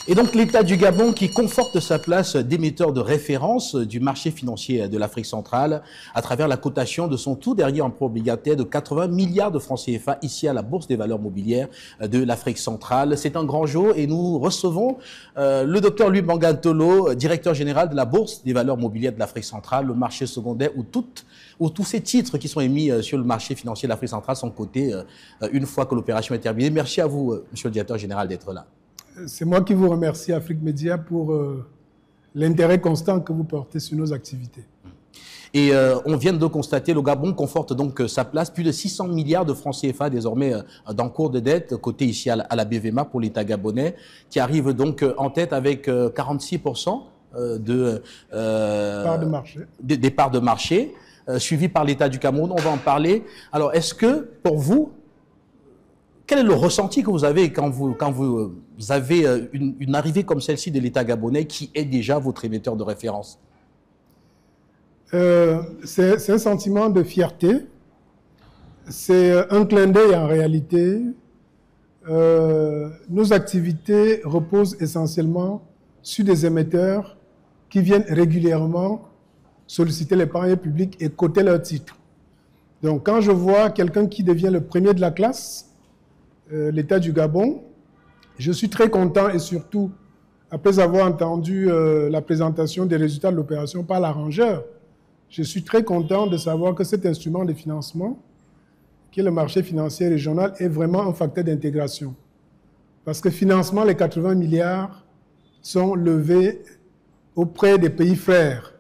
Et donc l'État du Gabon qui conforte sa place d'émetteur de référence du marché financier de l'Afrique centrale à travers la cotation de son tout dernier emprunt obligataire de 80 milliards de francs CFA ici à la Bourse des valeurs mobilières de l'Afrique centrale. C'est un grand jour et nous recevons le docteur Louis Bangantolo, directeur général de la Bourse des valeurs mobilières de l'Afrique centrale, le marché secondaire où tous ces titres qui sont émis sur le marché financier de l'Afrique centrale sont cotés une fois que l'opération est terminée. Merci à vous, monsieur le directeur général, d'être là. C'est moi qui vous remercie, Afrique Média, pour l'intérêt constant que vous portez sur nos activités. Et on vient de constater, le Gabon conforte donc sa place, plus de 600 milliards de francs CFA désormais d'encours de dette, côté ici à la BVMA pour l'État gabonais, qui arrive donc en tête avec 46% des parts de marché, suivi par l'État du Cameroun. On va en parler. Alors, est-ce que, pour vous, quel est le ressenti que vous avez quand vous avez une arrivée comme celle-ci de l'État gabonais qui est déjà votre émetteur de référence? C'est un sentiment de fierté. C'est un clin d'œil en réalité. Nos activités reposent essentiellement sur des émetteurs qui viennent régulièrement solliciter l'épargne publique et coter leurs titres. Donc quand je vois quelqu'un qui devient le premier de la classe, l'État du Gabon, je suis très content et surtout, après avoir entendu la présentation des résultats de l'opération par l'arrangeur, je suis très content de savoir que cet instrument de financement, qui est le marché financier régional, est vraiment un facteur d'intégration. Parce que financement, les 80 milliards sont levés auprès des pays frères,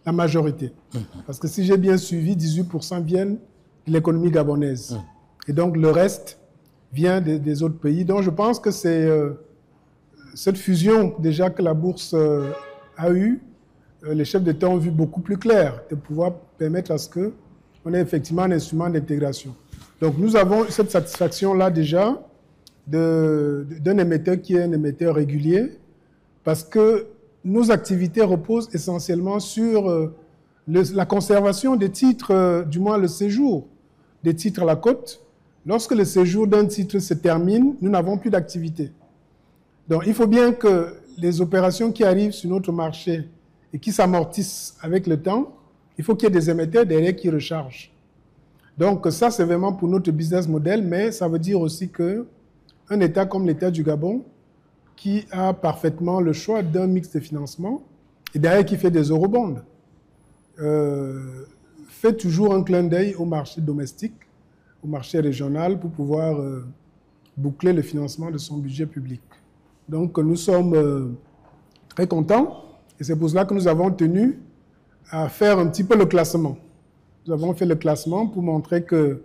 la majorité. Parce que si j'ai bien suivi, 18% viennent de l'économie gabonaise. Et donc le reste vient des autres pays. Donc je pense que c'est cette fusion déjà que la bourse a eue, les chefs d'État ont vu beaucoup plus clair, de pouvoir permettre à ce qu'on ait effectivement un instrument d'intégration. Donc nous avons cette satisfaction-là déjà d'un émetteur qui est un émetteur régulier, parce que nos activités reposent essentiellement sur la conservation des titres, du moins le séjour des titres à la côte. Lorsque le séjour d'un titre se termine, nous n'avons plus d'activité. Donc il faut bien que les opérations qui arrivent sur notre marché et qui s'amortissent avec le temps, il faut qu'il y ait des émetteurs derrière qui rechargent. Donc ça, c'est vraiment pour notre business model, mais ça veut dire aussi qu'un État comme l'État du Gabon, qui a parfaitement le choix d'un mix de financement, et derrière qui fait des eurobonds, fait toujours un clin d'œil au marché domestique, au marché régional, pour pouvoir boucler le financement de son budget public. Donc nous sommes très contents, et c'est pour cela que nous avons tenu à faire un petit peu le classement. Nous avons fait le classement pour montrer que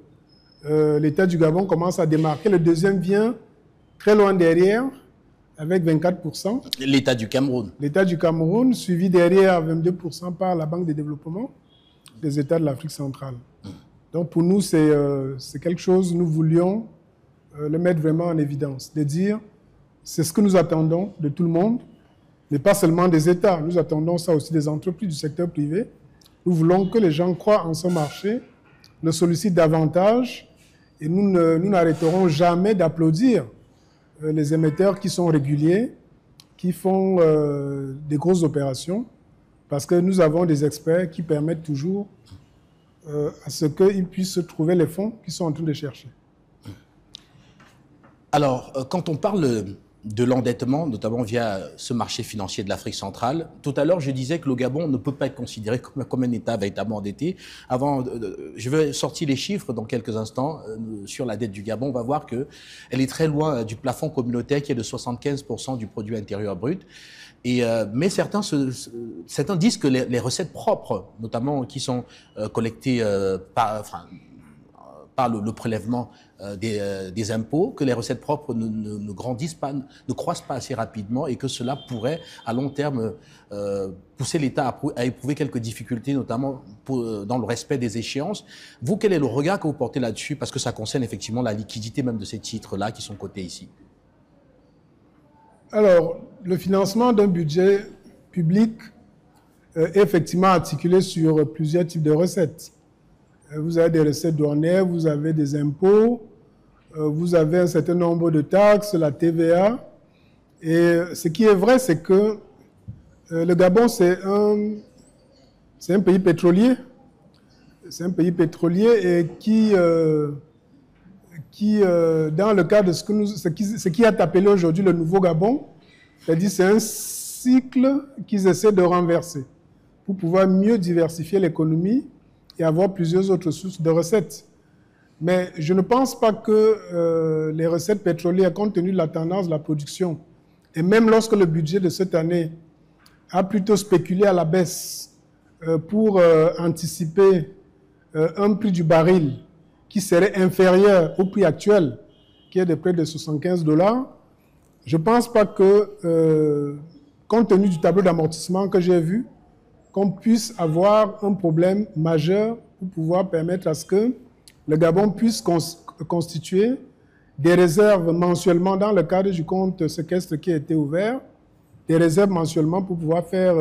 l'État du Gabon commence à démarquer. Le deuxième vient très loin derrière, avec 24%. L'État du Cameroun. L'État du Cameroun, suivi derrière à 22% par la Banque de développement des États de l'Afrique centrale. Donc pour nous, c'est quelque chose, nous voulions le mettre vraiment en évidence, de dire, c'est ce que nous attendons de tout le monde, mais pas seulement des États, nous attendons ça aussi des entreprises du secteur privé. Nous voulons que les gens croient en ce marché, le sollicitent davantage, et nous n'arrêterons jamais d'applaudir les émetteurs qui sont réguliers, qui font des grosses opérations, parce que nous avons des experts qui permettent toujours à ce qu'ils puissent trouver les fonds qu'ils sont en train de chercher. Alors, quand on parle de l'endettement, notamment via ce marché financier de l'Afrique centrale, tout à l'heure, je disais que le Gabon ne peut pas être considéré comme un État véritablement endetté. Je vais sortir les chiffres dans quelques instants sur la dette du Gabon. On va voir qu'elle est très loin du plafond communautaire qui est de 75% du produit intérieur brut. Mais certains disent que les recettes propres, notamment qui sont collectées par le prélèvement des impôts, que les recettes propres ne grandissent pas, ne croissent pas assez rapidement et que cela pourrait, à long terme, pousser l'État à éprouver quelques difficultés, notamment dans le respect des échéances. Vous, quel est le regard que vous portez là-dessus? Parce que ça concerne effectivement la liquidité même de ces titres-là qui sont cotés ici. Alors, le financement d'un budget public est effectivement articulé sur plusieurs types de recettes. Vous avez des recettes douanières, vous avez des impôts, vous avez un certain nombre de taxes, la TVA, Et ce qui est vrai, c'est que le Gabon, c'est un pays pétrolier. C'est un pays pétrolier et qui dans le cadre de ce qui est appelé aujourd'hui le Nouveau Gabon, c'est-à-dire c'est un cycle qu'ils essaient de renverser pour pouvoir mieux diversifier l'économie et avoir plusieurs autres sources de recettes. Mais je ne pense pas que les recettes pétrolières, compte tenu de la tendance de la production, et même lorsque le budget de cette année a plutôt spéculé à la baisse pour anticiper un prix du baril qui serait inférieur au prix actuel, qui est de près de 75 $, je ne pense pas que, compte tenu du tableau d'amortissement que j'ai vu, qu'on puisse avoir un problème majeur pour pouvoir permettre à ce que le Gabon puisse constituer des réserves mensuellement dans le cadre du compte séquestre qui a été ouvert, des réserves mensuellement pour pouvoir faire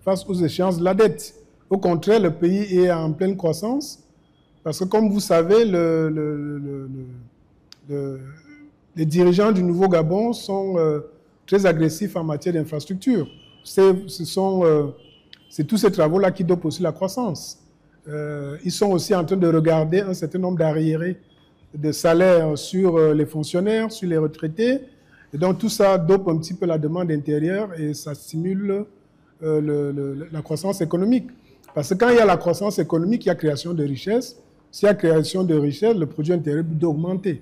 face aux échéances de la dette. Au contraire, le pays est en pleine croissance parce que, comme vous savez, les dirigeants du Nouveau Gabon sont très agressifs en matière d'infrastructure. C'est tous ces travaux-là qui dopent aussi la croissance. Ils sont aussi en train de regarder un certain nombre d'arriérés de salaires sur les fonctionnaires, sur les retraités. Et donc tout ça dope un petit peu la demande intérieure et ça stimule la croissance économique. Parce que quand il y a la croissance économique, il y a création de richesses. S'il y a création de richesses, le produit intérieur brut doit augmenter.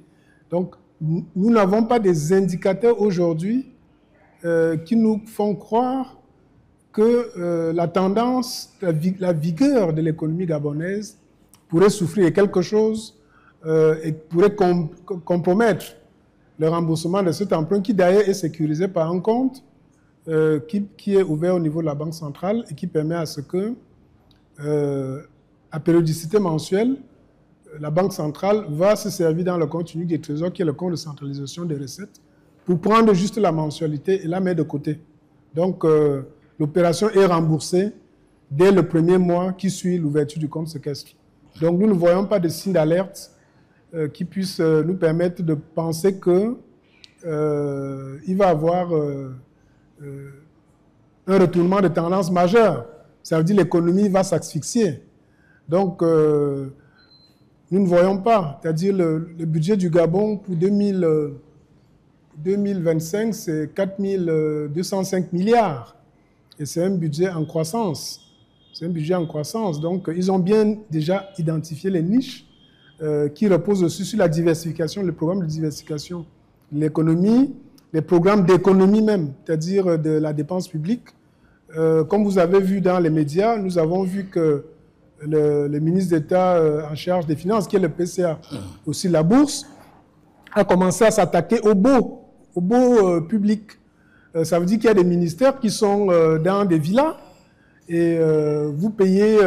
Donc nous n'avons pas des indicateurs aujourd'hui qui nous font croire que la tendance, la vigueur de l'économie gabonaise pourrait souffrir de quelque chose et pourrait compromettre le remboursement de cet emprunt qui d'ailleurs est sécurisé par un compte qui est ouvert au niveau de la Banque centrale et qui permet à ce que, à périodicité mensuelle, la Banque centrale va se servir dans le compte unique des trésors qui est le compte de centralisation des recettes pour prendre juste la mensualité et la mettre de côté. Donc, l'opération est remboursée dès le premier mois qui suit l'ouverture du compte séquestre. Donc, nous ne voyons pas de signe d'alerte qui puisse nous permettre de penser qu'il va y avoir un retournement de tendance majeur. Ça veut dire que l'économie va s'asphyxier. Donc, nous ne voyons pas. C'est-à-dire le budget du Gabon pour 2025, c'est 4205 milliards. Et c'est un budget en croissance. C'est un budget en croissance. Donc, ils ont bien déjà identifié les niches qui reposent aussi sur la diversification, le programme de diversification de l'économie, les programmes d'économie même, c'est-à-dire de la dépense publique. Comme vous avez vu dans les médias, nous avons vu que le ministre d'État en charge des Finances, qui est le PCA, aussi la bourse, a commencé à s'attaquer au beau public. Ça veut dire qu'il y a des ministères qui sont dans des villas et vous payez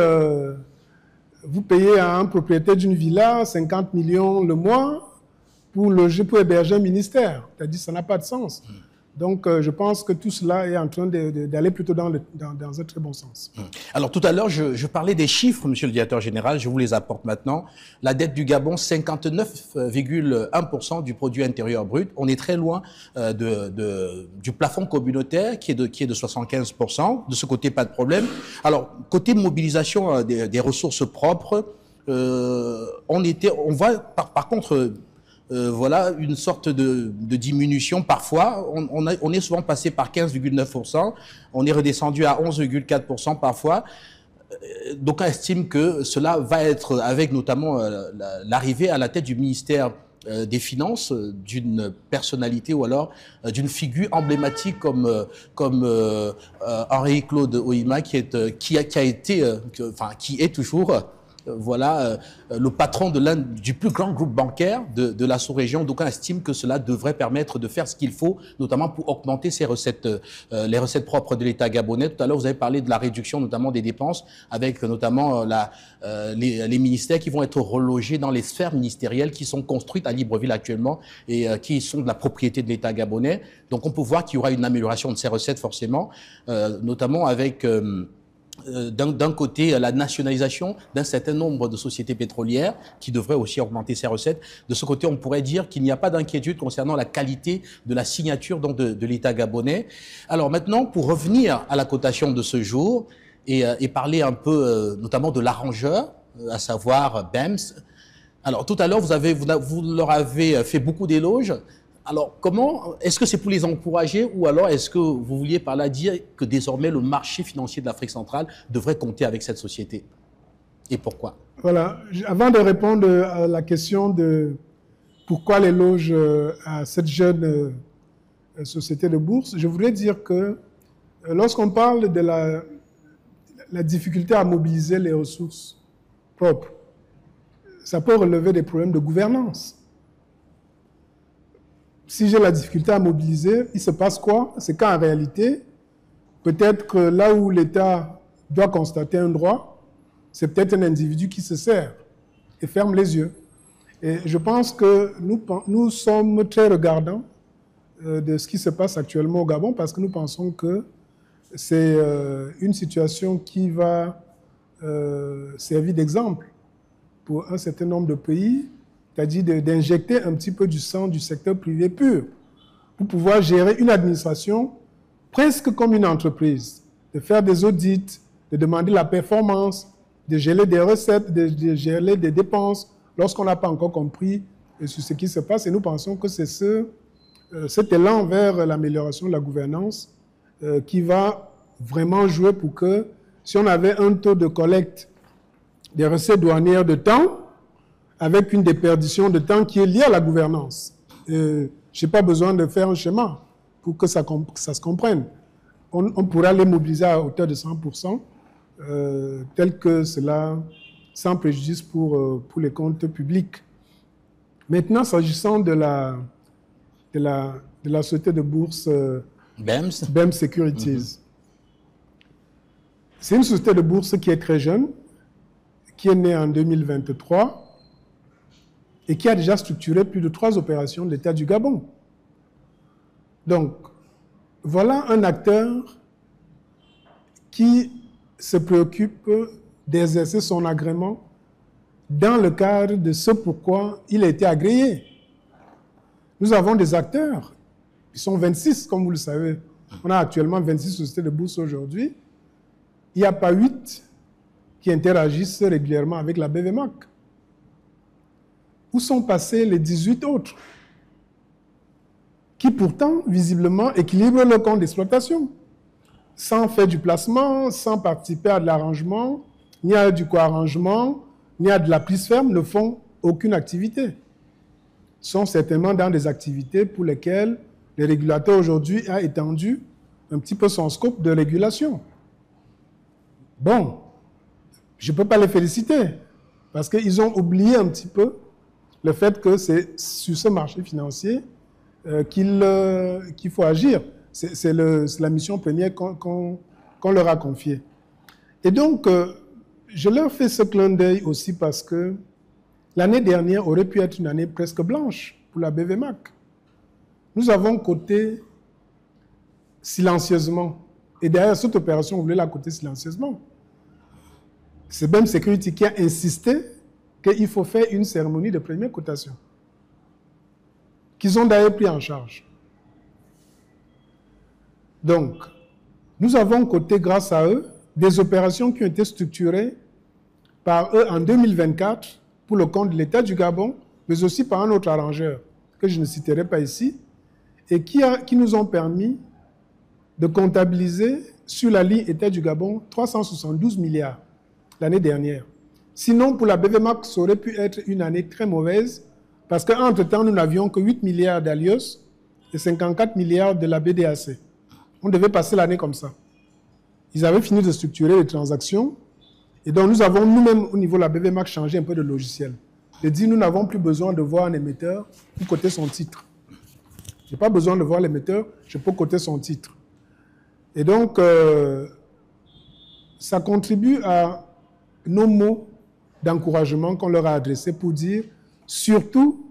à un propriétaire d'une villa 50 millions le mois pour héberger un ministère. C'est-à-dire que ça n'a pas de sens. Donc, je pense que tout cela est en train d'aller plutôt dans un très bon sens. Alors, tout à l'heure, je parlais des chiffres, monsieur le directeur général, je vous les apporte maintenant. La dette du Gabon, 59,1% du produit intérieur brut. On est très loin du plafond communautaire qui est de 75%. De ce côté, pas de problème. Alors, côté mobilisation des ressources propres, on voit par contre... voilà une sorte de diminution parfois. On est souvent passé par 15,9%, on est redescendu à 11,4% parfois. D'aucuns estiment que cela va être, avec notamment l'arrivée à la tête du ministère des Finances d'une personnalité ou alors d'une figure emblématique comme Henri-Claude Ohima qui est toujours le patron du plus grand groupe bancaire de la sous-région. D'aucuns estiment que cela devrait permettre de faire ce qu'il faut, notamment pour augmenter les recettes propres de l'État gabonais. Tout à l'heure, vous avez parlé de la réduction notamment des dépenses, avec notamment les ministères qui vont être relogés dans les sphères ministérielles qui sont construites à Libreville actuellement et qui sont de la propriété de l'État gabonais. Donc on peut voir qu'il y aura une amélioration de ces recettes forcément, notamment avec... d'un côté, la nationalisation d'un certain nombre de sociétés pétrolières qui devraient aussi augmenter ses recettes. De ce côté, on pourrait dire qu'il n'y a pas d'inquiétude concernant la qualité de la signature donc, de l'État gabonais. Alors maintenant, pour revenir à la cotation de ce jour et parler un peu notamment de l'arrangeur, à savoir BEMS. Alors tout à l'heure, vous leur avez fait beaucoup d'éloges. Alors, comment, est-ce que c'est pour les encourager ou alors est-ce que vous vouliez par là dire que désormais le marché financier de l'Afrique centrale devrait compter avec cette société? Et pourquoi? Voilà. Avant de répondre à la question de pourquoi l'éloge à cette jeune société de bourse, je voudrais dire que lorsqu'on parle de la difficulté à mobiliser les ressources propres, ça peut relever des problèmes de gouvernance. Si j'ai la difficulté à mobiliser, il se passe quoi? C'est qu'en réalité, peut-être que là où l'État doit constater un droit, c'est peut-être un individu qui se sert et ferme les yeux. Et je pense que nous sommes très regardants de ce qui se passe actuellement au Gabon parce que nous pensons que c'est une situation qui va servir d'exemple pour un certain nombre de pays, c'est-à-dire d'injecter un petit peu du sang du secteur privé pur pour pouvoir gérer une administration presque comme une entreprise, de faire des audits, de demander la performance, de gérer des recettes, de gérer des dépenses lorsqu'on n'a pas encore compris sur ce qui se passe. Et nous pensons que c'est cet élan vers l'amélioration de la gouvernance qui va vraiment jouer pour que si on avait un taux de collecte des recettes douanières de temps, avec une déperdition de temps qui est liée à la gouvernance. Je n'ai pas besoin de faire un schéma pour que ça se comprenne. On pourra les mobiliser à hauteur de 100%, tel que cela, sans préjudice pour les comptes publics. Maintenant, s'agissant de la société de bourse BEMS Securities, c'est une société de bourse qui est très jeune, qui est née en 2023, et qui a déjà structuré plus de 3 opérations de l'État du Gabon. Donc, voilà un acteur qui se préoccupe d'exercer son agrément dans le cadre de ce pourquoi il a été agréé. Nous avons des acteurs, ils sont 26, comme vous le savez. On a actuellement 26 sociétés de bourse aujourd'hui. Il n'y a pas 8 qui interagissent régulièrement avec la BVMAC. Où sont passés les 18 autres qui pourtant, visiblement, équilibrent le compte d'exploitation sans faire du placement, sans participer à de l'arrangement, ni à du co-arrangement, ni à de la prise ferme, ne font aucune activité. Ils sont certainement dans des activités pour lesquelles le régulateur aujourd'hui a étendu un petit peu son scope de régulation. Bon, je ne peux pas les féliciter parce qu'ils ont oublié un petit peu le fait que c'est sur ce marché financier qu'il faut agir. C'est la mission première qu'on leur a confiée. Et donc, je leur fais ce clin d'œil aussi parce que l'année dernière aurait pu être une année presque blanche pour la BVMAC. Nous avons coté silencieusement. Et derrière cette opération, on voulait la coter silencieusement. C'est BEM Security qui a insisté qu'il faut faire une cérémonie de première cotation, qu'ils ont d'ailleurs pris en charge. Donc, nous avons coté, grâce à eux, des opérations qui ont été structurées par eux en 2024 pour le compte de l'État du Gabon, mais aussi par un autre arrangeur, que je ne citerai pas ici, et qui nous ont permis de comptabiliser sur la ligne État du Gabon 372 milliards l'année dernière. Sinon, pour la BVMAC, ça aurait pu être une année très mauvaise parce qu'entre-temps, nous n'avions que 8 milliards d'Alios et 54 milliards de la BDAC. On devait passer l'année comme ça. Ils avaient fini de structurer les transactions et donc nous avons nous-mêmes, au niveau de la BVMAC, changé un peu de logiciel. De dire, nous n'avons plus besoin de voir un émetteur pour coter son titre. Je n'ai pas besoin de voir l'émetteur, je peux coter son titre. Et donc, ça contribue à nos mots d'encouragement qu'on leur a adressés pour dire, surtout,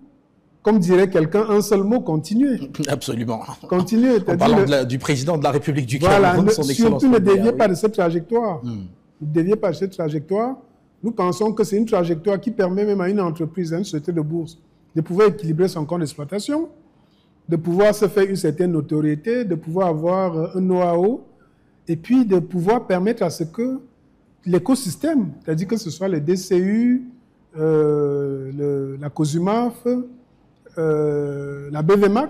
comme dirait quelqu'un, un seul mot, continuez. Absolument. Continuez. En parlant du président de la République du Cameroun, son excellence. Surtout ne déviez pas de cette trajectoire. Ne déviez pas de cette trajectoire. Nous pensons que c'est une trajectoire qui permet même à une entreprise, à une société de bourse, de pouvoir équilibrer son compte d'exploitation, de pouvoir se faire une certaine notoriété, de pouvoir avoir un know-how, et puis de pouvoir permettre à ce que l'écosystème, c'est-à-dire que ce soit le DCU, la COSUMAF, la BVMAC,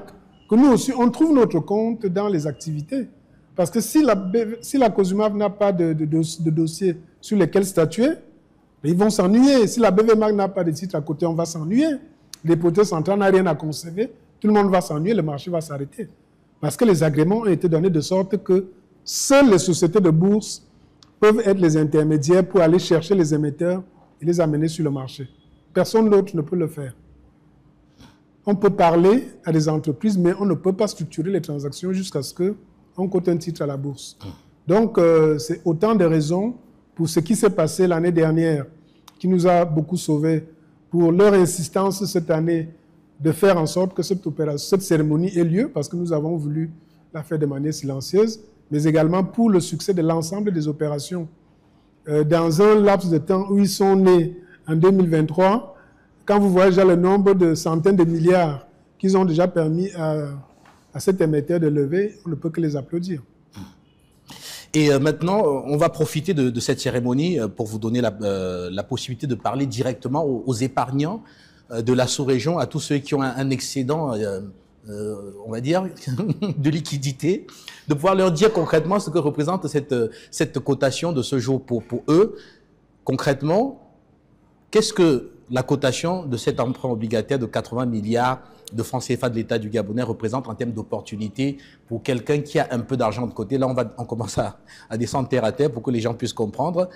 que nous aussi, on trouve notre compte dans les activités. Parce que si la COSUMAF n'a pas de dossier sur lesquels statuer, ils vont s'ennuyer. Si la BVMAC n'a pas de titre à côté, on va s'ennuyer. Le dépôt central n'a rien à conserver. Tout le monde va s'ennuyer, le marché va s'arrêter. Parce que les agréments ont été donnés de sorte que seules les sociétés de bourse peuvent être les intermédiaires pour aller chercher les émetteurs et les amener sur le marché. Personne d'autre ne peut le faire. On peut parler à des entreprises, mais on ne peut pas structurer les transactions jusqu'à ce qu'on cote un titre à la bourse. Donc, c'est autant de raisons pour ce qui s'est passé l'année dernière, qui nous a beaucoup sauvés, pour leur insistance cette année de faire en sorte que cette cérémonie ait lieu, parce que nous avons voulu la faire de manière silencieuse, mais également pour le succès de l'ensemble des opérations. Dans un laps de temps où ils sont nés en 2023, quand vous voyez déjà le nombre de centaines de milliards qu'ils ont déjà permis à cet émetteur de lever, on ne peut que les applaudir. Et maintenant, on va profiter de cette cérémonie pour vous donner la possibilité de parler directement aux épargnants de la sous-région, à tous ceux qui ont un excédent, on va dire, de liquidité, de pouvoir leur dire concrètement ce que représente cette cotation de ce jour pour eux. Concrètement, qu'est-ce que la cotation de cet emprunt obligataire de 80 milliards de francs CFA de l'État du Gabonais représente en termes d'opportunité pour quelqu'un qui a un peu d'argent de côté? Là, on commence à descendre terre à terre pour que les gens puissent comprendre.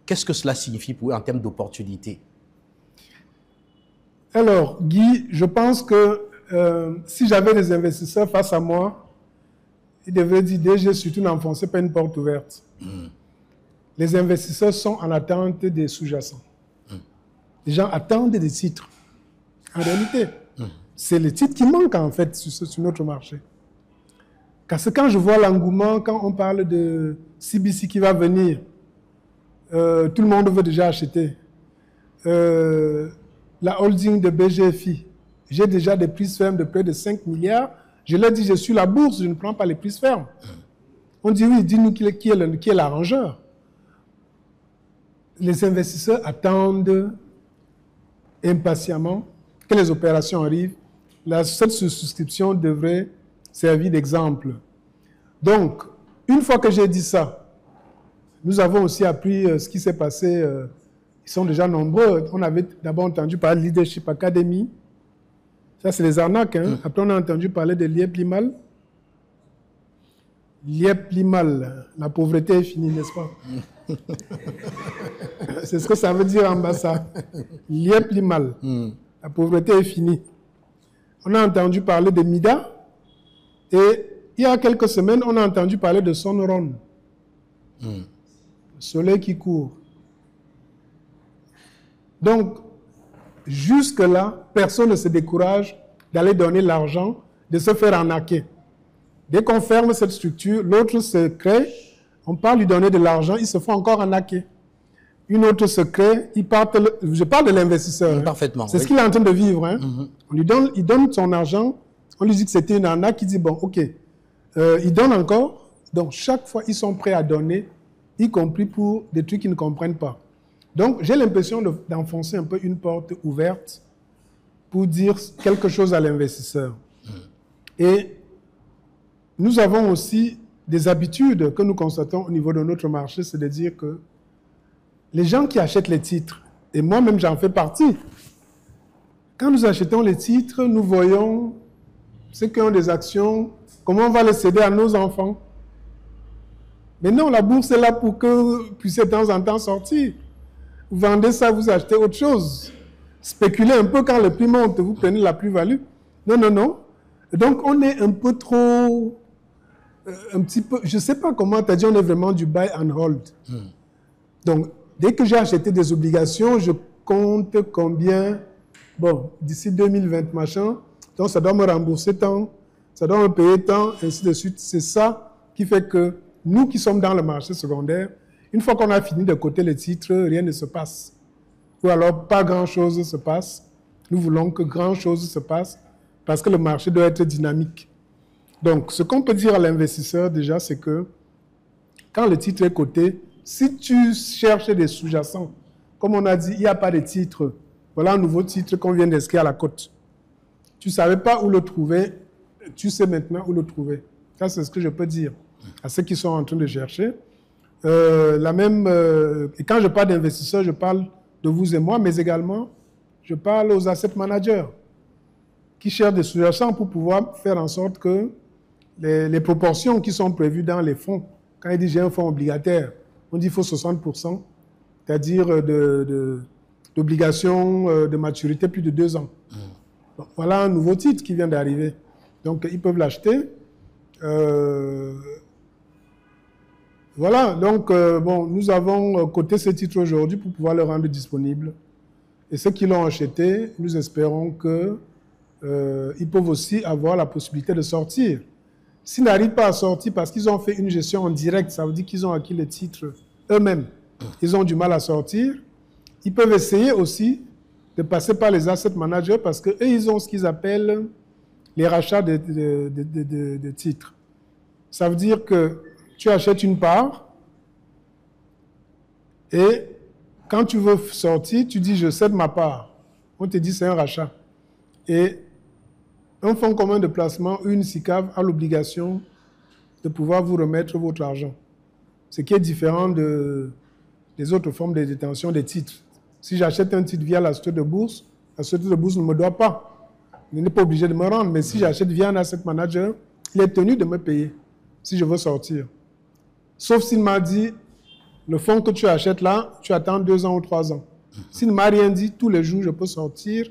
Qu'est-ce que cela signifie pour eux en termes d'opportunité? Alors, Guy, je pense que si j'avais des investisseurs face à moi, ils devraient dire, DG, surtout n'enfoncez pas une porte ouverte. Les investisseurs sont en attente des sous-jacents. Les gens attendent des titres. En réalité, c'est les titres qui manquent en fait sur notre marché. Parce que quand je vois l'engouement, quand on parle de CBC qui va venir, tout le monde veut déjà acheter. La holding de BGFI, j'ai déjà des prises fermes de près de 5 milliards. Je leur dis, je suis la bourse, je ne prends pas les prises fermes. On dit, oui, dis-nous qui est l'arrangeur. Les investisseurs attendent impatiemment que les opérations arrivent. Cette souscription devrait servir d'exemple. Donc, une fois que j'ai dit ça, nous avons aussi appris ce qui s'est passé. Ils sont déjà nombreux. On avait d'abord entendu parler de Leadership Academy. Ça, c'est les arnaques. Hein. Après, on a entendu parler de Liep Limal. Liep Limal, la pauvreté est finie, n'est-ce pas? C'est ce que ça veut dire en bas, ça. Liep Limal, la pauvreté est finie. On a entendu parler de Mida. Et il y a quelques semaines, on a entendu parler de Sonoron. Le soleil qui court. Donc, jusque-là, personne ne se décourage d'aller donner l'argent, de se faire arnaquer. Dès qu'on ferme cette structure, l'autre se crée, on part lui donner de l'argent, il se fait encore arnaquer. Une autre se crée, je parle de l'investisseur. Parfaitement. C'est ce qu'il est en train de vivre. Hein. Il donne son argent, on lui dit que c'était une arnaque, il dit bon, ok. Il donne encore, donc chaque fois ils sont prêts à donner, y compris pour des trucs qu'ils ne comprennent pas. Donc j'ai l'impression d'enfoncer un peu une porte ouverte pour dire quelque chose à l'investisseur. Et nous avons aussi des habitudes que nous constatons au niveau de notre marché, c'est de dire que les gens qui achètent les titres, et moi-même j'en fais partie, quand nous achetons les titres, nous voyons ceux qui ont des actions, comment on va les céder à nos enfants. Mais non, la bourse est là pour que vous puissiez de temps en temps sortir. Vous vendez ça, vous achetez autre chose. Spéculez un peu quand le prix monte, vous prenez la plus-value. Non, non, non. Donc on est un peu trop... un petit peu... Je ne sais pas comment tu as dit, on est vraiment du buy and hold. Donc, dès que j'ai acheté des obligations, je compte combien bon, d'ici 2020, machin, donc ça doit me rembourser tant, ça doit me payer tant, ainsi de suite. C'est ça qui fait que nous qui sommes dans le marché secondaire, une fois qu'on a fini de coter les titres, rien ne se passe. Ou alors pas grand-chose se passe. Nous voulons que grand-chose se passe parce que le marché doit être dynamique. Donc, ce qu'on peut dire à l'investisseur déjà, c'est que quand le titre est coté, si tu cherches des sous-jacents, comme on a dit, il n'y a pas de titre. Voilà un nouveau titre qu'on vient d'inscrire à la cote. Tu ne savais pas où le trouver, tu sais maintenant où le trouver. Ça, c'est ce que je peux dire à ceux qui sont en train de chercher. Et quand je parle d'investisseurs, je parle de vous et moi, mais également, je parle aux asset managers qui cherchent des sous-jacents pour pouvoir faire en sorte que les proportions qui sont prévues dans les fonds, quand il dit j'ai un fonds obligataire, on dit qu'il faut 60%, c'est-à-dire d'obligations de maturité plus de 2 ans. Donc, voilà un nouveau titre qui vient d'arriver. Donc, ils peuvent l'acheter. Voilà, donc, bon, nous avons coté ce titre aujourd'hui pour pouvoir le rendre disponible. Et ceux qui l'ont acheté, nous espérons qu'ils peuvent aussi avoir la possibilité de sortir. S'ils n'arrivent pas à sortir parce qu'ils ont fait une gestion en direct, ça veut dire qu'ils ont acquis le titre eux-mêmes. Ils ont du mal à sortir. Ils peuvent essayer aussi de passer par les asset managers parce qu'eux, ils ont ce qu'ils appellent les rachats de titres. Ça veut dire que tu achètes une part et quand tu veux sortir, tu dis je cède ma part. On te dit c'est un rachat. Et un fonds commun de placement, une SICAV, a l'obligation de pouvoir vous remettre votre argent. Ce qui est différent des autres formes de détention des titres. Si j'achète un titre via la société de bourse, la société de bourse ne me doit pas. Il n'est pas obligé de me rendre. Mais si j'achète via un asset manager, il est tenu de me payer si je veux sortir. Sauf s'il m'a dit, le fonds que tu achètes là, tu attends 2 ans ou 3 ans. S'il ne m'a rien dit, tous les jours, je peux sortir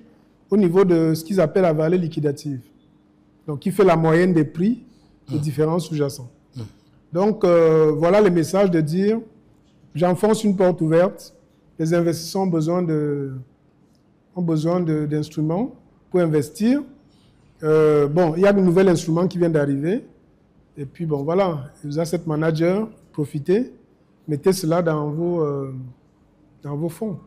au niveau de ce qu'ils appellent la valeur liquidative. Donc, il fait la moyenne des prix des différents sous-jacents. Donc, voilà le message de dire, j'enfonce une porte ouverte, les investisseurs ont besoin d'instruments pour investir. Bon, il y a de nouveaux instruments qui viennent d'arriver. Et puis, bon, voilà, les asset managers, profitez, mettez cela dans vos fonds.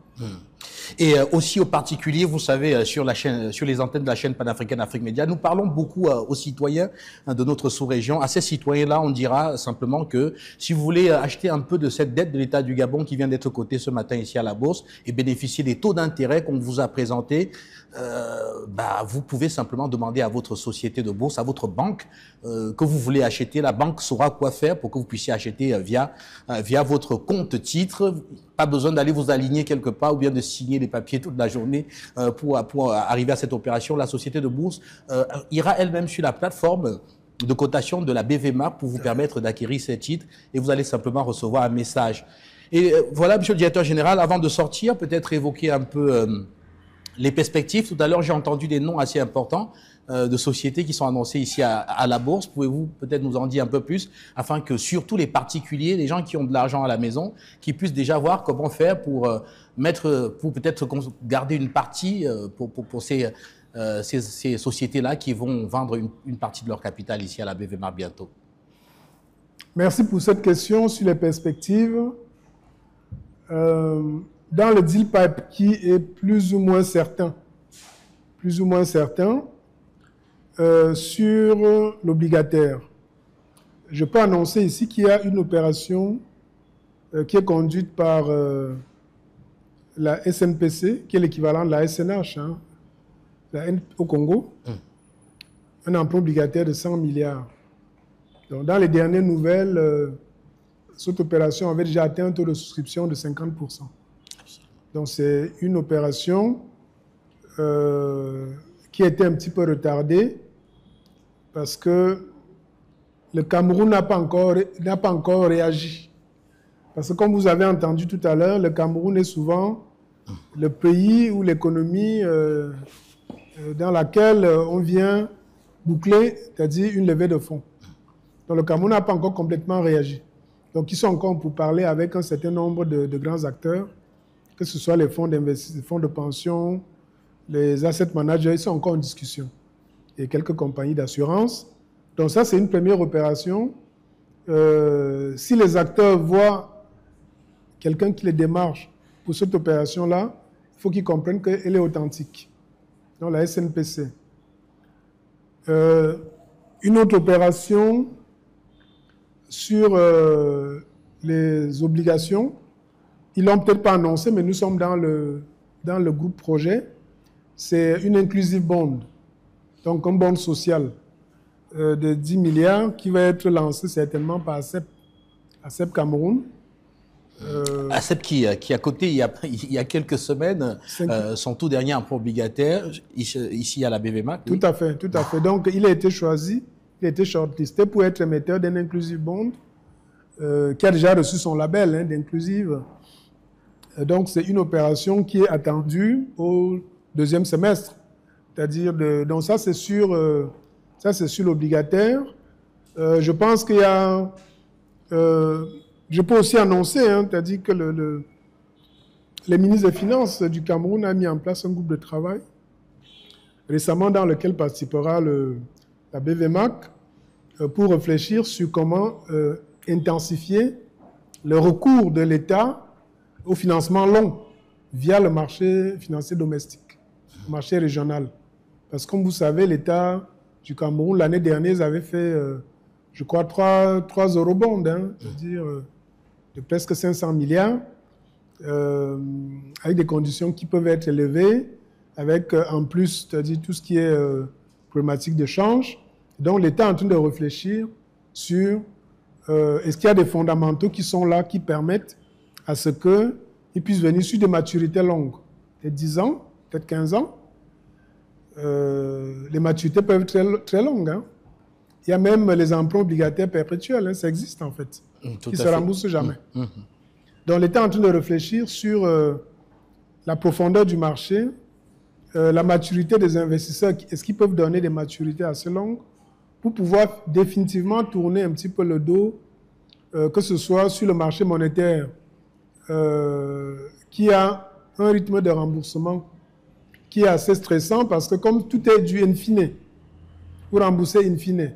Et aussi aux particuliers, vous savez, sur les antennes de la chaîne panafricaine Afrique Média, nous parlons beaucoup aux citoyens de notre sous-région. À ces citoyens-là, on dira simplement que si vous voulez acheter un peu de cette dette de l'État du Gabon qui vient d'être cotée ce matin ici à la Bourse et bénéficier des taux d'intérêt qu'on vous a présentés, vous pouvez simplement demander à votre société de bourse, à votre banque que vous voulez acheter. La banque saura quoi faire pour que vous puissiez acheter via votre compte titre. Pas besoin d'aller vous aligner quelque part ou bien de signer des papiers toute la journée pour arriver à cette opération. La société de bourse ira elle-même sur la plateforme de cotation de la BVMA pour vous permettre d'acquérir ces titres et vous allez simplement recevoir un message. Et voilà, monsieur le directeur général, avant de sortir, peut-être évoquer un peu les perspectives. Tout à l'heure, j'ai entendu des noms assez importants de sociétés qui sont annoncées ici à la Bourse. Pouvez-vous peut-être nous en dire un peu plus afin que surtout les particuliers, les gens qui ont de l'argent à la maison, qui puissent déjà voir comment faire pour peut-être garder une partie pour ces sociétés-là qui vont vendre une partie de leur capital ici à la BVMA bientôt. Merci pour cette question sur les perspectives. Dans le deal pipe qui est plus ou moins certain, sur l'obligataire, je peux annoncer ici qu'il y a une opération qui est conduite par la SNPC, qui est l'équivalent de la SNH, au Congo, un emprunt obligataire de 100 milliards. Donc, dans les dernières nouvelles, cette opération avait déjà atteint un taux de souscription de 50%. Donc, c'est une opération qui a été un petit peu retardée parce que le Cameroun n'a pas encore réagi. Parce que comme vous avez entendu tout à l'heure, le Cameroun est souvent le pays ou l'économie dans laquelle on vient boucler, c'est-à-dire une levée de fonds. Donc, le Cameroun n'a pas encore complètement réagi. Donc, ils sont encore pour parler avec un certain nombre de grands acteurs, que ce soit les fonds d'investissement, les fonds de pension, Les asset managers, ils sont encore en discussion. Et quelques compagnies d'assurance. Donc ça, c'est une première opération. Si les acteurs voient quelqu'un qui les démarche pour cette opération-là, il faut qu'ils comprennent qu'elle est authentique. Donc la SNPC. Une autre opération sur les obligations, ils ne l'ont peut-être pas annoncé, mais nous sommes dans le groupe projet. C'est une inclusive bond, donc un bond social de 10 milliards qui va être lancé certainement par ACEP Cameroun. ACEP qui a coté il y a quelques semaines son tout dernier emprunt obligataire ici à la BVMAC. Tout à fait, tout à fait. Donc il a été choisi, il a été shortlisté pour être émetteur d'un inclusive bond qui a déjà reçu son label d'inclusive. Donc c'est une opération qui est attendue au deuxième semestre. C'est-à-dire, donc ça c'est sur l'obligataire. Je pense qu'il y a... je peux aussi annoncer, c'est-à-dire que le ministre des Finances du Cameroun a mis en place un groupe de travail récemment dans lequel participera la BVMAC pour réfléchir sur comment intensifier le recours de l'État au financement long via le marché financier domestique, le marché régional. Parce que comme vous savez, l'État du Cameroun, l'année dernière, ils avaient fait, je crois, 3 eurobonds, c'est-à-dire de presque 500 milliards, avec des conditions qui peuvent être élevées, avec en plus, c'est-à-dire tout ce qui est problématique de change. Donc l'État est en train de réfléchir sur est-ce qu'il y a des fondamentaux qui sont là, qui permettent à ce qu'ils puissent venir sur des maturités longues, peut-être 10 ans, peut-être 15 ans. Les maturités peuvent être très longues. Il y a même les emprunts obligataires perpétuels, ça existe en fait, qui ne se remboursent jamais. Donc l'État est en train de réfléchir sur la profondeur du marché, la maturité des investisseurs, est-ce qu'ils peuvent donner des maturités assez longues pour pouvoir définitivement tourner un petit peu le dos, que ce soit sur le marché monétaire, qui a un rythme de remboursement qui est assez stressant parce que comme tout est dû in fine, vous remboursez in fine.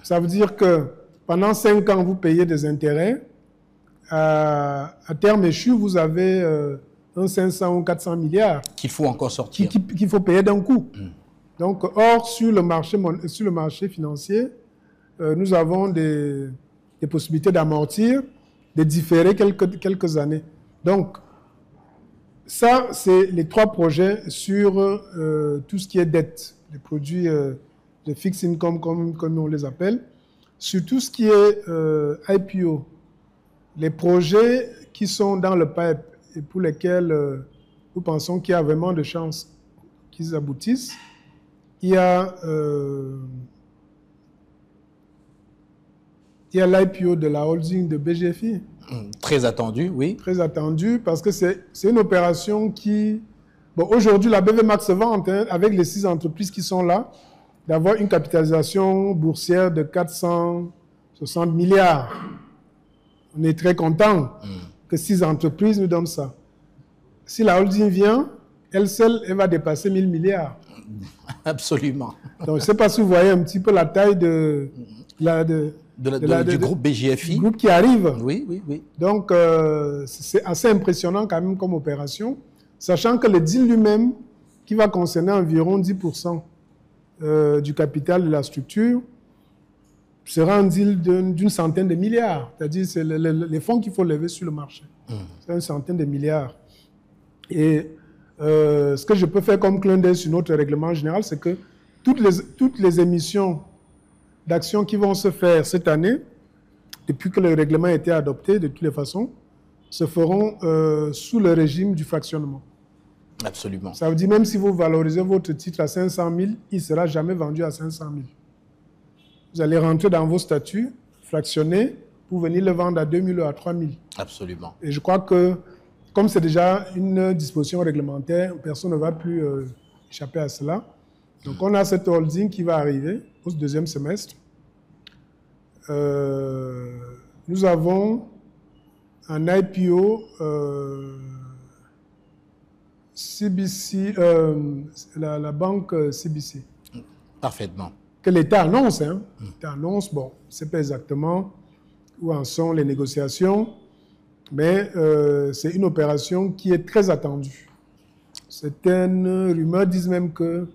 Ça veut dire que pendant 5 ans, vous payez des intérêts. À terme échu, vous avez un 500 ou 400 milliards. Qu'il faut encore sortir. Qu'il faut payer d'un coup. Donc, or, sur le marché financier, nous avons des possibilités d'amortir, de différer quelques années. Donc, ça, c'est les 3 projets sur tout ce qui est dette, les produits de fixed income, comme on les appelle. Sur tout ce qui est IPO, les projets qui sont dans le pipe et pour lesquels nous pensons qu'il y a vraiment de chances qu'ils aboutissent, il y a l'IPO de la holding de BGFI. Très attendu, oui. Très attendu parce que c'est une opération qui... Bon, aujourd'hui, la BVMAC se vante avec les 6 entreprises qui sont là, d'avoir une capitalisation boursière de 460 milliards. On est très content que 6 entreprises nous donnent ça. Si la holding vient, elle seule, elle va dépasser 1000 milliards. Absolument. Donc, je ne sais pas si vous voyez un petit peu la taille du groupe BGFI. Du groupe qui arrive. Oui, oui, oui. Donc, c'est assez impressionnant quand même comme opération, sachant que le deal lui-même, qui va concerner environ 10% du capital de la structure, sera un deal d'une centaine de milliards. C'est-à-dire c'est les fonds qu'il faut lever sur le marché. C'est une centaine de milliards. Et ce que je peux faire comme clin d'œil sur notre règlement général, c'est que toutes les émissions d'actions qui vont se faire cette année, depuis que le règlement a été adopté, de toutes les façons, se feront sous le régime du fractionnement. Absolument. Ça veut dire même si vous valorisez votre titre à 500 000, il ne sera jamais vendu à 500 000. Vous allez rentrer dans vos statuts, fractionner, pour venir le vendre à 2 000 ou à 3 000. Absolument. Et je crois que, comme c'est déjà une disposition réglementaire, personne ne va plus échapper à cela. Donc on a cette holding qui va arriver au deuxième semestre. Nous avons un IPO CBC, la banque CBC. Parfaitement. Que l'État annonce, hein. L'État annonce, bon, on ne sait pas exactement où en sont les négociations, mais c'est une opération qui est très attendue. Certaines rumeurs disent même qu'il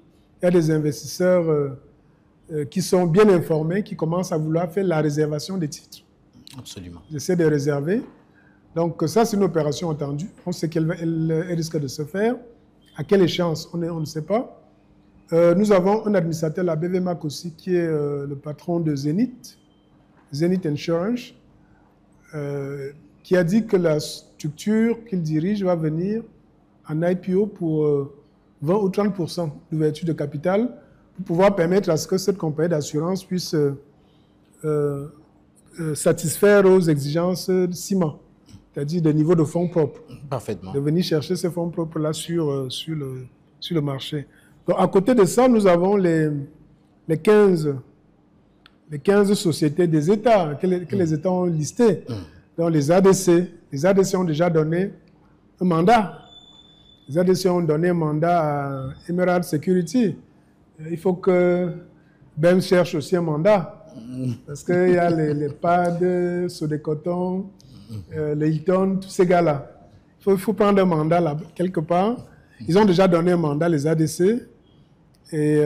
y a des investisseurs qui sont bien informés, qui commencent à vouloir faire la réservation des titres. Absolument. J'essaie de réserver. Donc ça, c'est une opération attendue. On sait qu'elle risque de se faire. À quelle échéance, on ne sait pas. Nous avons un administrateur, la BVMAC aussi, qui est le patron de Zenith Insurance, qui a dit que la structure qu'il dirige va venir en IPO pour 20 ou 30% d'ouverture de capital pour pouvoir permettre à ce que cette compagnie d'assurance puisse satisfaire aux exigences de CIMA, c'est-à-dire des niveaux de fonds propres. Parfaitement. De venir chercher ces fonds propres-là sur le marché. Donc, à côté de ça, nous avons les 15 sociétés des États que les États ont listées. Donc, les ADC. Les ADC ont déjà donné un mandat. Les ADC ont donné un mandat à Emerald Security. Il faut que BEM cherche aussi un mandat. Parce qu'il y a les PAD, Sodecoton, les Hilton, tous ces gars-là. Il faut prendre un mandat là, quelque part. Ils ont déjà donné un mandat, les ADC. Et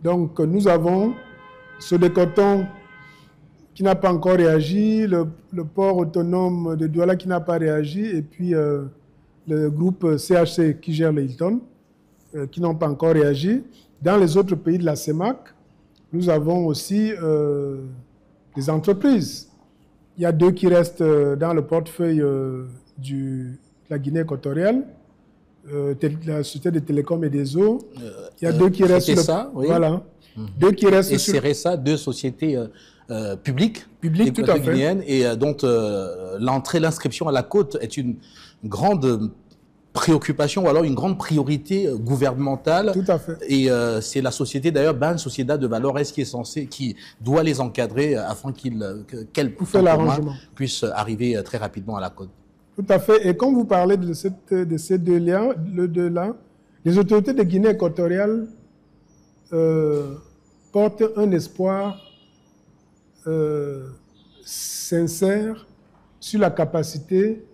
donc, nous avons Sodecoton qui n'a pas encore réagi, le port autonome de Douala qui n'a pas réagi, et puis le groupe CHC qui gère les Hilton, qui n'ont pas encore réagi. Dans les autres pays de la CEMAC, nous avons aussi des entreprises. Il y a 2 qui restent dans le portefeuille de la Guinée équatoriale, la Société des télécoms et des eaux. Il y a 2 qui restent sur ça, oui. Voilà. 2 qui restent et sur... CERESA, 2 sociétés publiques tout à fait. guinéennes, et dont l'inscription à la côte est une grande préoccupation ou alors une grande priorité gouvernementale. Tout à fait. Et c'est la société d'ailleurs, Ban Sociedad de Valores, qui doit les encadrer afin qu'elles puissent arriver très rapidement à la côte. Tout à fait. Et quand vous parlez de ces deux-là, les autorités de Guinée équatoriale portent un espoir sincère sur la capacité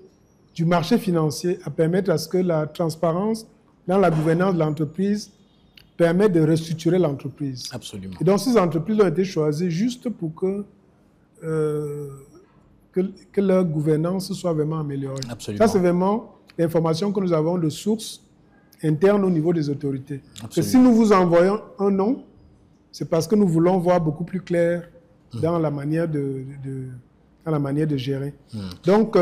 du marché financier à permettre à ce que la transparence dans la gouvernance de l'entreprise permette de restructurer l'entreprise. Absolument. Et donc ces entreprises ont été choisies juste pour que leur gouvernance soit vraiment améliorée. Absolument. Ça, c'est vraiment l'information que nous avons de sources internes au niveau des autorités. Et si nous vous envoyons un nom, c'est parce que nous voulons voir beaucoup plus clair dans la manière de gérer. Donc,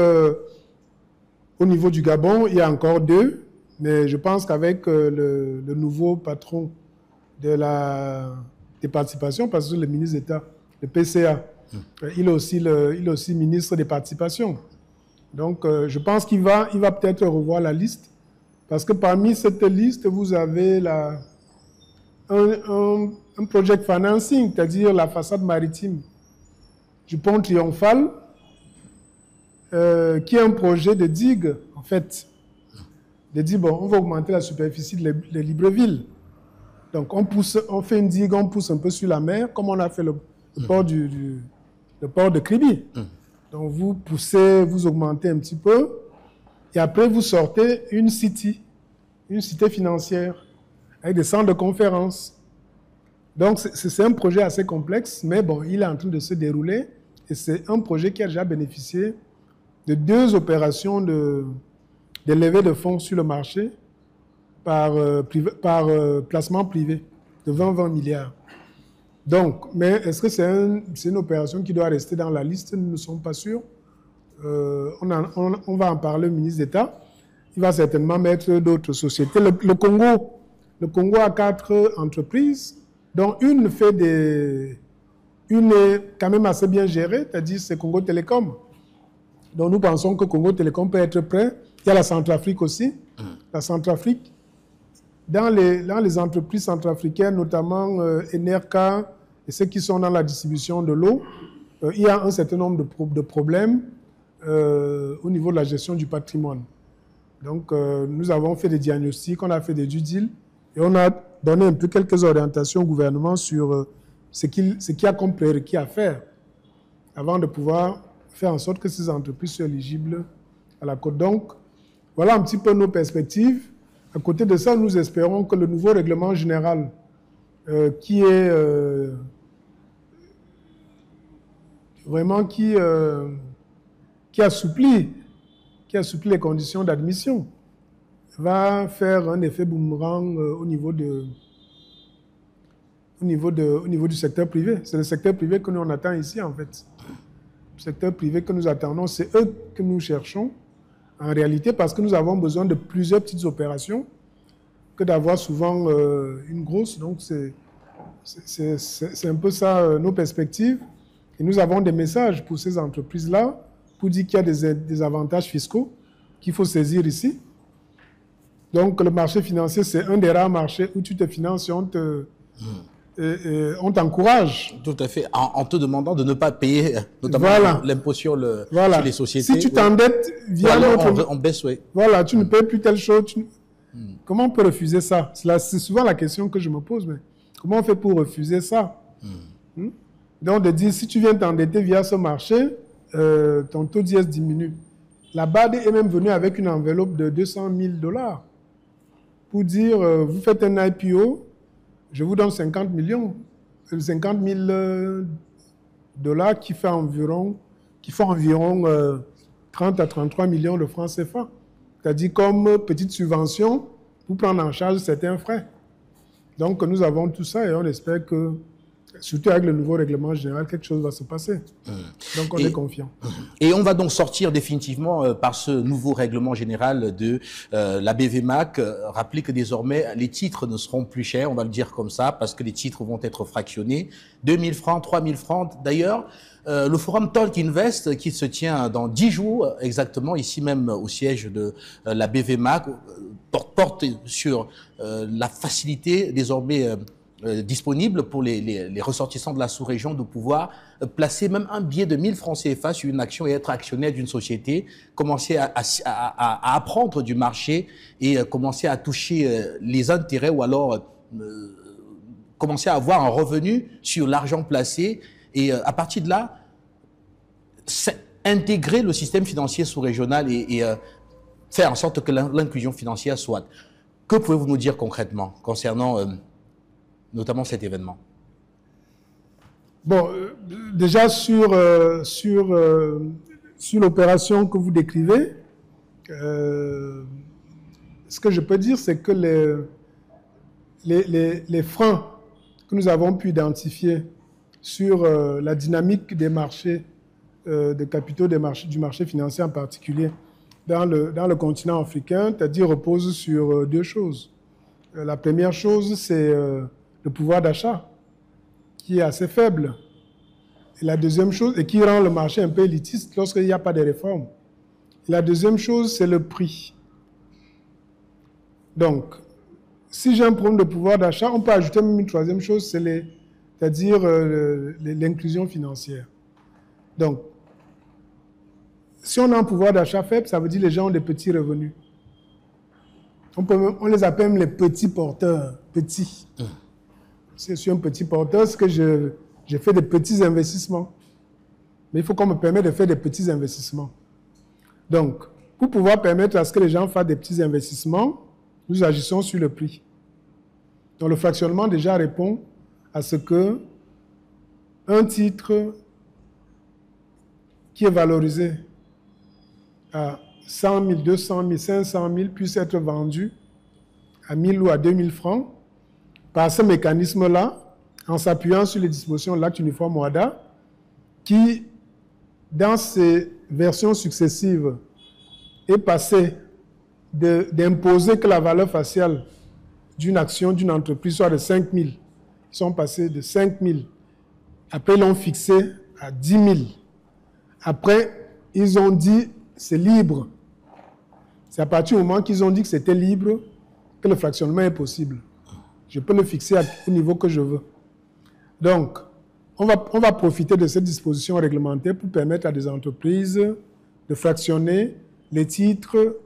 au niveau du Gabon, il y a encore 2, mais je pense qu'avec le nouveau patron des participations, parce que le ministre d'État, le PCA, il est aussi ministre des participations. Donc, je pense qu'il va peut-être revoir la liste, parce que parmi cette liste, vous avez un project financing, c'est-à-dire la façade maritime du pont Triomphal, qui est un projet de digue, en fait. De dire, bon, on va augmenter la superficie de Libreville. Donc, on fait une digue, on pousse un peu sur la mer, comme on a fait le port de Kribi. Donc, vous poussez, vous augmentez un petit peu, et après, vous sortez une cité financière, avec des centres de conférences. Donc, c'est un projet assez complexe, mais bon, il est en train de se dérouler, et c'est un projet qui a déjà bénéficié de 2 opérations de levée de fonds sur le marché par placement privé de 20 milliards. Donc, mais est-ce que c'est une opération qui doit rester dans la liste? Nous ne sommes pas sûrs. On va en parler au ministre d'État. Il va certainement mettre d'autres sociétés. Le Congo a 4 entreprises, dont une est quand même assez bien gérée, c'est-à-dire c'est Congo Télécom. Donc nous pensons que Congo Télécom peut être prêt. Il y a la Centrafrique aussi. La Centrafrique, dans les entreprises centrafricaines, notamment Enerca et ceux qui sont dans la distribution de l'eau, il y a un certain nombre de problèmes au niveau de la gestion du patrimoine. Donc, nous avons fait des diagnostics, on a fait des due deals et on a donné un peu quelques orientations au gouvernement sur ce qu'il y a comme prérequis à faire avant de pouvoir faire en sorte que ces entreprises soient éligibles à la cote. Donc, voilà un petit peu nos perspectives. À côté de ça, nous espérons que le nouveau règlement général qui assouplit les conditions d'admission va faire un effet boomerang au niveau du secteur privé. C'est le secteur privé que nous on attend ici, en fait. Le secteur privé que nous attendons, c'est eux que nous cherchons, en réalité, parce que nous avons besoin de plusieurs petites opérations que d'avoir souvent une grosse. Donc, c'est un peu ça nos perspectives. Et nous avons des messages pour ces entreprises-là, pour dire qu'il y a des avantages fiscaux qu'il faut saisir ici. Donc, le marché financier, c'est un des rares marchés où tu te finances et on t'encourage. Tout à fait, en te demandant de ne pas payer notamment l'impôt sur les sociétés. Si tu t'endettes via on baisse, oui. Voilà, tu ne payes plus telle chose. Comment on peut refuser ça? C'est souvent la question que je me pose, mais comment on fait pour refuser ça? Donc, de dire, si tu viens t'endetter via ce marché, ton taux d'IS diminue. La BAD est même venue avec une enveloppe de 200 000 $. Pour dire, vous faites un IPO, je vous donne 50 000 $ qui font environ 30 à 33 millions de francs CFA. C'est-à-dire comme petite subvention pour prendre en charge certains frais. Donc nous avons tout ça et on espère que, surtout avec le nouveau règlement général, quelque chose va se passer. Donc on est confiant. Et on va donc sortir définitivement par ce nouveau règlement général de la BVMAC. Rappelez que désormais, les titres ne seront plus chers, on va le dire comme ça, parce que les titres vont être fractionnés. 2 000 francs, 3 000 francs. D'ailleurs, le forum Talk Invest, qui se tient dans 10 jours exactement, ici même au siège de la BVMAC, porte sur la facilité désormais disponible pour les ressortissants de la sous-région de pouvoir placer même un billet de 1000 francs CFA sur une action et être actionnaire d'une société, commencer à apprendre du marché et commencer à toucher les intérêts ou alors commencer à avoir un revenu sur l'argent placé et à partir de là, intégrer le système financier sous-régional et faire en sorte que l'inclusion financière soit. Que pouvez-vous nous dire concrètement concernant notamment cet événement? Bon, déjà sur l'opération que vous décrivez, ce que je peux dire, c'est que les freins que nous avons pu identifier sur la dynamique des marchés de capitaux, du marché financier en particulier, dans le continent africain, c'est-à-dire repose sur deux choses. La première chose, c'est le pouvoir d'achat, qui est assez faible. Et la deuxième chose, et qui rend le marché un peu élitiste lorsqu'il n'y a pas de réforme. Et la deuxième chose, c'est le prix. Donc, si j'ai un problème de pouvoir d'achat, on peut ajouter même une troisième chose, c'est-à-dire l'inclusion financière. Donc, si on a un pouvoir d'achat faible, ça veut dire que les gens ont des petits revenus. On les appelle même les petits porteurs, petits. Si je suis un petit porteur, c'est que j'ai fait des petits investissements. Mais il faut qu'on me permette de faire des petits investissements. Donc, pour pouvoir permettre à ce que les gens fassent des petits investissements, nous agissons sur le prix. Donc, le fractionnement déjà répond à ce que un titre qui est valorisé à 100 000, 200 000, 500 000 puisse être vendu à 1 000 ou à 2 000 francs par ce mécanisme-là, en s'appuyant sur les dispositions de l'acte uniforme OHADA, qui, dans ses versions successives, est passé d'imposer que la valeur faciale d'une action d'une entreprise soit de 5 000. Ils sont passés de 5 000. Après, ils l'ont fixé à 10 000. Après, ils ont dit c'est libre. C'est à partir du moment qu'ils ont dit que c'était libre que le fractionnement est possible. Je peux le fixer au niveau que je veux. Donc, on va profiter de cette disposition réglementaire pour permettre à des entreprises de fractionner les titres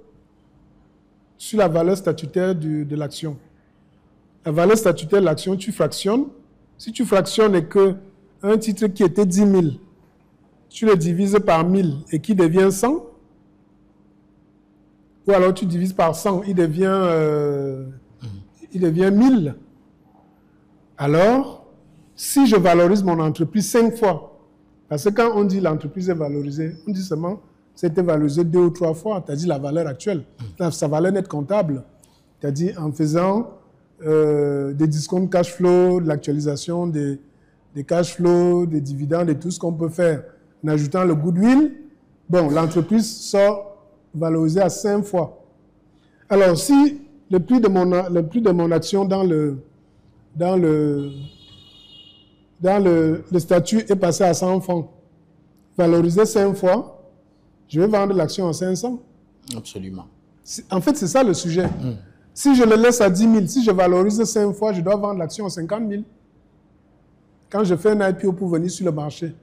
sur la valeur statutaire de l'action. La valeur statutaire de l'action, tu fractionnes. Si tu fractionnes et que un titre qui était 10 000, tu le divises par 1000 et qui devient 100, ou alors tu divises par 100, il devient 1000. Alors, si je valorise mon entreprise 5 fois, parce que quand on dit l'entreprise est valorisée, on dit seulement c'était valorisé 2 ou 3 fois, c'est-à-dire la valeur actuelle, sa valeur nette comptable, c'est-à-dire en faisant des discounts cash flow, de l'actualisation des cash flows, des dividendes et tout ce qu'on peut faire, en ajoutant le goodwill, bon, l'entreprise sort valorisée à 5 fois. Alors, si le prix de mon action dans le statut est passé à 100 francs, valorisé 5 fois, je vais vendre l'action à 500. Absolument. En fait, c'est ça le sujet. Si je le laisse à 10 000, si je valorise 5 fois, je dois vendre l'action à 50 000. Quand je fais un IPO pour venir sur le marché,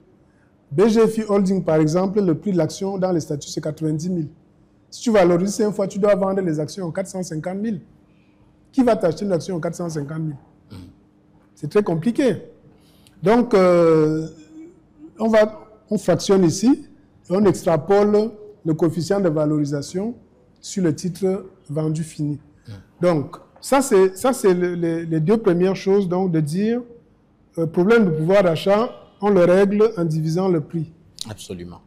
BGFI Holding, par exemple, le prix de l'action dans les statuts, c'est 90 000. Si tu valorises 5 fois, tu dois vendre les actions à 450 000. Qui va t'acheter une action à 450 000? C'est très compliqué. Donc, on fractionne ici et on extrapole le coefficient de valorisation sur le titre vendu fini. Donc, ça c'est les deux premières choses, donc de dire, problème de pouvoir d'achat, on le règle en divisant le prix. Absolument.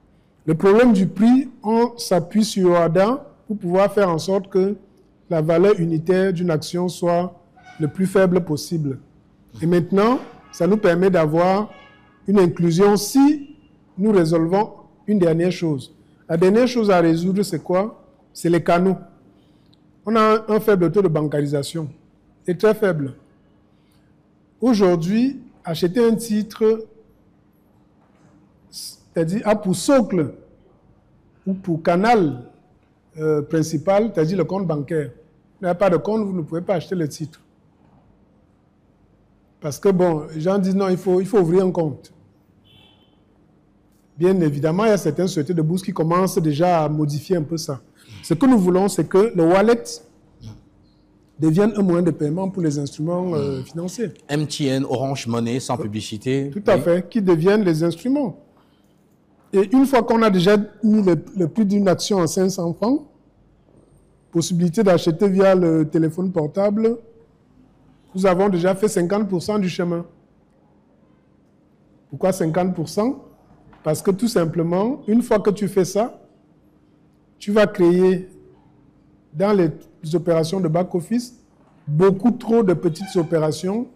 Le problème du prix, on s'appuie sur OHADA pour pouvoir faire en sorte que la valeur unitaire d'une action soit le plus faible possible. Et maintenant, ça nous permet d'avoir une inclusion si nous résolvons une dernière chose. La dernière chose à résoudre, c'est quoi? C'est les canaux. On a un faible taux de bancarisation, et très faible. Aujourd'hui, acheter un titre, c'est-à-dire pour socle ou pour canal principal, c'est-à-dire le compte bancaire. Il n'y a pas de compte, vous ne pouvez pas acheter le titre. Parce que, bon, les gens disent non, il faut ouvrir un compte. Bien évidemment, il y a certaines sociétés de bourse qui commencent déjà à modifier un peu ça. Ce que nous voulons, c'est que le wallet devienne un moyen de paiement pour les instruments financiers. MTN, Orange Money, sans publicité. Tout à fait, qui deviennent les instruments. Et une fois qu'on a déjà mis le prix d'une action à 500 francs, possibilité d'acheter via le téléphone portable, nous avons déjà fait 50% du chemin. Pourquoi 50%? Parce que tout simplement, une fois que tu fais ça, tu vas créer dans les opérations de back-office beaucoup trop de petites opérations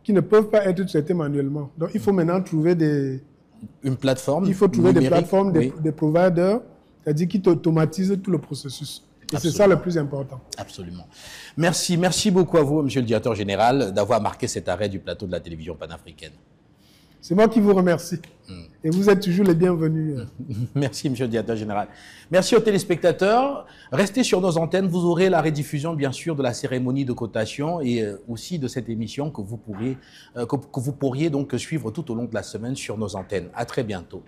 qui ne peuvent pas être traitées manuellement. Donc, il faut maintenant trouver une plateforme. Il faut trouver numérique, des plateformes, oui. des providers, c'est-à-dire qui automatisent tout le processus. Et c'est ça le plus important. Absolument. Merci beaucoup à vous, Monsieur le Directeur Général, d'avoir marqué cet arrêt du plateau de la télévision panafricaine. C'est moi qui vous remercie. Et vous êtes toujours les bienvenus. Merci, Monsieur le Directeur Général. Merci aux téléspectateurs. Restez sur nos antennes. Vous aurez la rediffusion, bien sûr, de la cérémonie de cotation et aussi de cette émission que vous pourriez donc suivre tout au long de la semaine sur nos antennes. À très bientôt.